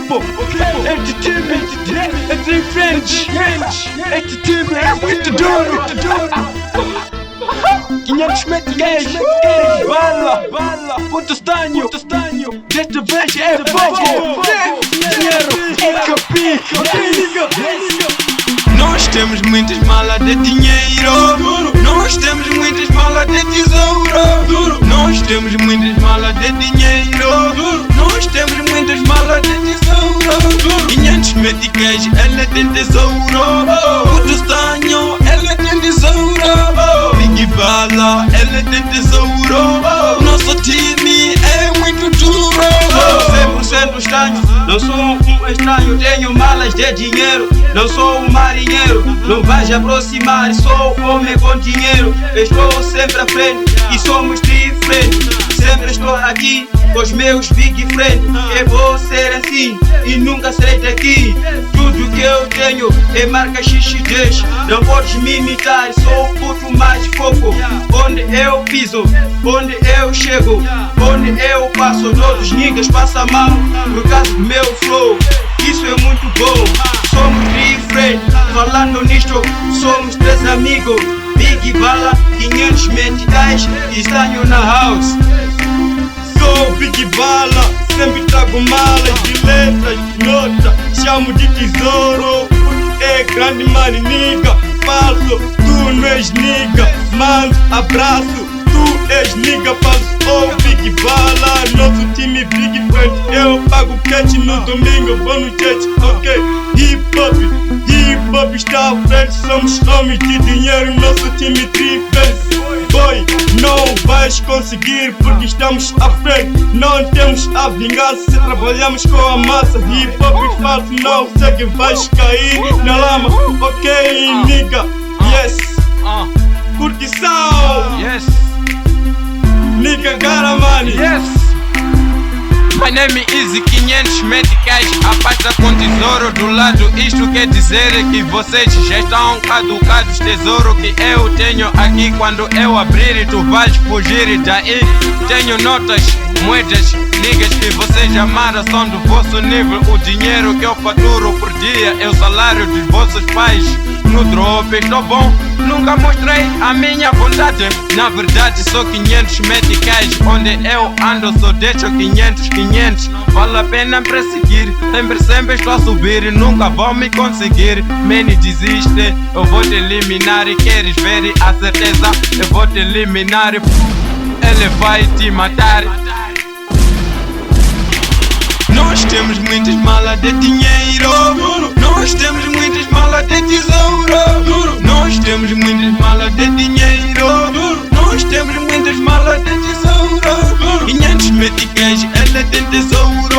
people, este time é diferente. Este time é muito duro. 500 metros, bala, ponto estanho. Desta vez é fogo. Dinheiro é capi. Nós temos muitas malas de dinheiro. Nós temos muitas malas de tesouro. Nós temos muitas malas de dinheiro. Nós temos muitas malas de tesouro. 500 meticais, ela tem tesouro. Puto estanho, ela tem tesouro. Big bala, ela tem tesouro. Nosso time é muito duro. 100% estanho, não sou um estranho. Tenho malas de dinheiro, não sou um marinheiro. Não vais aproximar, sou homem com dinheiro. Estou sempre à frente e somos diferentes. Sempre estou aqui com os meus big friends. Eu vou ser assim e nunca serei daqui. Tudo que eu tenho é marca XXDs. Não podes me imitar, sou o puto mais fofo. Onde eu piso, onde eu chego, onde eu passo, todos os niggas passam mal por causa do meu flow. Isso é muito bom, somos diferentes. Falando nisto, somos 3 amigos. Big bala, 500 meticais, estanho na house. Sou Big Bala, sempre trago malas de letras, nota, chamo de tesouro. É grande maniga, falso, tu não és niga. Mando abraço, tu és niga, falso. Oh Big Bala, nosso time Big Friend. Eu pago catch no domingo, vou no church, ok. Hip hop está à frente, somos homens de dinheiro, nosso time diferente. Boy, não vais conseguir porque estamos à frente. Não temos a vingança se trabalhamos com a massa. Hip hop falso, não sei que vais cair na lama. Ok, nigga, yes. Curtição, Yes, nigga, gara money, yes. My name is 500 meticais, a pasta com tesouro do lado. Isto quer dizer que vocês já estão caducados. Tesouro que eu tenho aqui, quando eu abrir tu vais fugir daí. Tenho notas, moedas, niggas que vocês amaram são do vosso nível. O dinheiro que eu faturo por dia é o salário dos vossos pais. No drop estou bom, nunca mostrei a minha vontade. Na verdade sou 500 meticais, onde eu ando só deixo 500. Vale a pena perseguir, sempre estou a subir. Nunca vão me conseguir, man, desiste. Eu vou te eliminar e queres ver a certeza. Eu vou te eliminar, ele vai te matar. Nós temos muitas malas de dinheiro. Nós temos muitas malas de tesouro. Nós temos muitas malas de dinheiro. Nós temos muitas malas de tesouro. 500 meticais, ela tem tesouro.